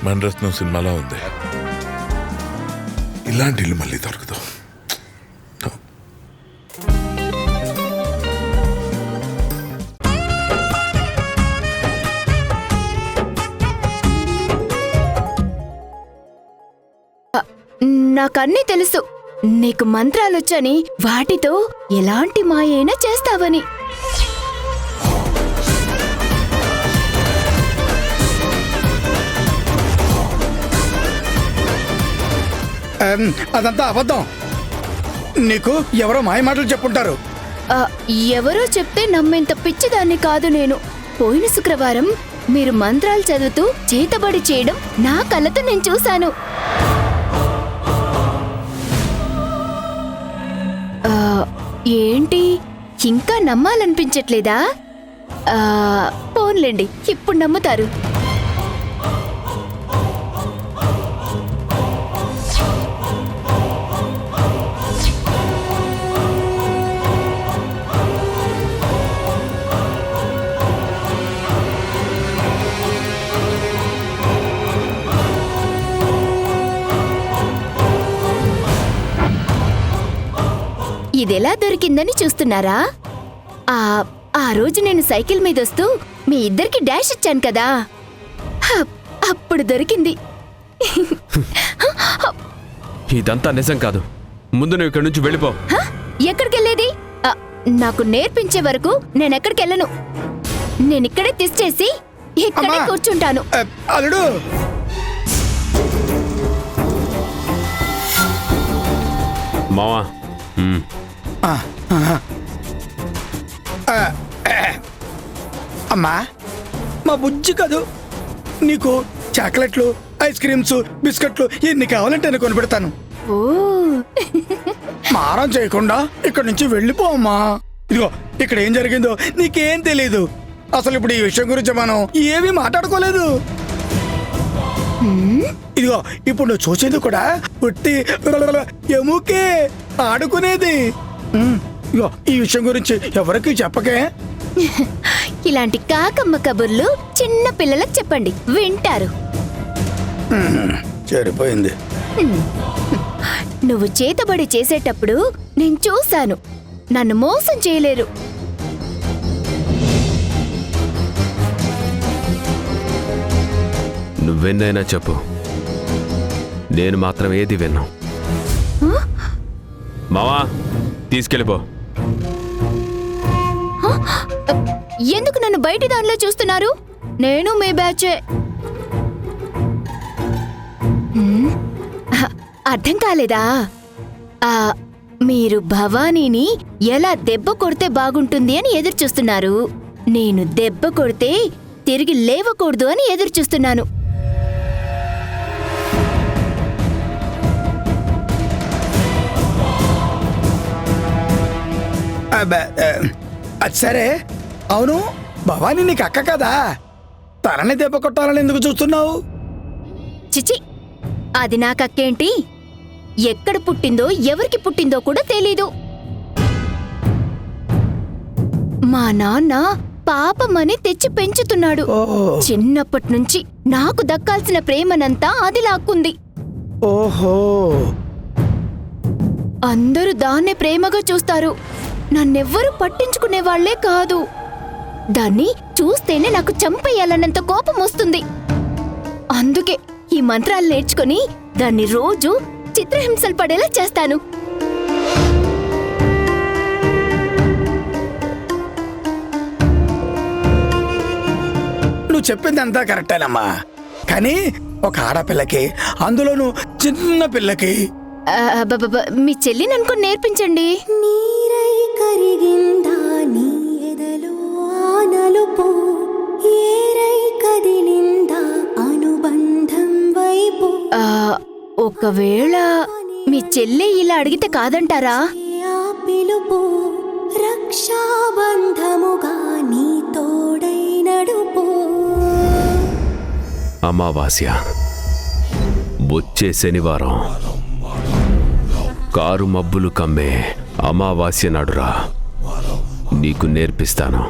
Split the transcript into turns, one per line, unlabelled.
మణరత్నం సినిమాలో ఉంది. ఇలాంటి ఇల్లు మళ్ళీ దొరకదు.
నాకన్నీ తెలుసు, నీకు మంత్రాలొచ్చని, వాటితో ఎలాంటి మాయైనా చేస్తావని.
అదంతా అబద్ధం. నీకు ఎవరో మాయ మాటలు చెప్పుంటారు.
ఎవరో చెప్తే నమ్మేంత పిచ్చిదాన్ని కాదు నేను. పోయిన శుక్రవారం మీరు మంత్రాలు చదువుతూ చేతబడి చేయడం నా కళ్ళతో నేను చూశాను. ఏంటి, ఇంకా నమ్మాలనిపించట్లేదా? పోన్లేండి, ఇప్పుడు నమ్ముతారు. ఇదెలా దొరికిందని చూస్తున్నారా? ఆ రోజు నేను సైకిల్ మీదొస్తూ మీ ఇద్దరికి డాష్ ఇచ్చాను కదా, అప్పుడు దొరికింది.
ఇదంతా నిజం కాదు. ముందు నువ్వు ఇక్కడి నుంచి వెళ్ళిపో.
ఎక్కడికెళ్ళేది? నాకు నేర్పించే వరకు నేనెక్కడికెళ్ళను. నేనిక్కడే తెచ్చేసి ఇక్కడే కూర్చుంటాను.
అల్లుడు,
మావా,
అమ్మా, మా బుజ్జి కాదు, నీకు చాక్లెట్లు, ఐస్ క్రీమ్స్, బిస్కెట్లు ఎన్ని కావాలంటే నేను కొనిపెడతాను. మారం చేయకుండా ఇక్కడి నుంచి వెళ్ళిపో అమ్మా. ఇదిగో, ఇక్కడ ఏం జరిగిందో నీకేం తెలీదు. అసలు ఇప్పుడు ఈ విషయం గురించి మనం ఏమీ మాట్లాడుకోలేదు. ఇదిగో, ఇప్పుడు నువ్వు చూసేది కూడా పుట్టి ఎముకే ఆడుకునేది. ఇగో, ఈ విషయం గురించి ఎవరికి చెప్పకే.
ఇలాంటి కాకమ్మ కబుర్లు చిన్న పిల్లలకు చెప్పండి, వింటారు.
సరిపోయింది.
నువ్వు చేతబడి చేసేటప్పుడు నేను చూశాను. నన్ను మోసం చేయలేరు.
నువ్వెన్నైనా చెప్పు, నేను మాత్రం ఏది విన్నా. మావా, తీసుకెళ్ళిపో.
ఎందుకు నన్ను బయటి దానిలో చూస్తున్నారు? నేను మీ బ్యాచే. అర్థం కాలేదా? మీరు భవానీని ఎలా దెబ్బ కొడితే బాగుంటుంది అని ఎదురు చూస్తున్నారు. నేను దెబ్బ కొడితే తిరిగి లేవకూడదు అని ఎదురు చూస్తున్నాను.
అది సరే, అవును, భవానీ నీకు అక్క కదా, తనని దెబ్బ కొట్టాలని ఎందుకు చూస్తున్నావు?
చిచి, అది నాకక్కేంటి? ఎక్కడ పుట్టిందో ఎవరికి పుట్టిందో కూడా తెలీదు. మా నాన్న పాపమని తెచ్చి పెంచుతున్నాడు. చిన్నప్పటి నుంచి నాకు దక్కాల్సిన ప్రేమనంతా అది లాక్కుంది.
ఓహో,
అందరూ దాన్నే ప్రేమగా చూస్తారు. నన్నెవ్వరూ పట్టించుకునేవాళ్లే కాదు. దాన్ని చూస్తేనే నాకు చంపేయాలన్నంత కోపం వస్తుంది. అందుకే ఈ మంత్రాలు నేర్చుకుని దాన్ని రోజు చిత్రహింసలు పడేలా చేస్తాను.
నువ్వు చెప్పిందంతా కరెక్టేనమ్మా, కానీ ఒక ఆడపిల్లకి, అందులోనూ చిన్న పిల్లకి.
మీ చెల్లిని అనుకుని నేర్పించండి.
నీరై కరిగిందా నీ ఎదలో ఆనలుపో, ఏరై కదిలిందా అనుబంధం వైపు.
ఒకవేళ మీ చెల్లి ఇలా అడిగితే కాదంటారా?
ఆ పిలుపు రక్షాబంధముగా నీ తోడై నడుపో.
అమావాస్య వచ్చే శనివారం కారు మబ్బులు కమ్మే అమావాస్య నాడురా నీకు నేర్పిస్తాను.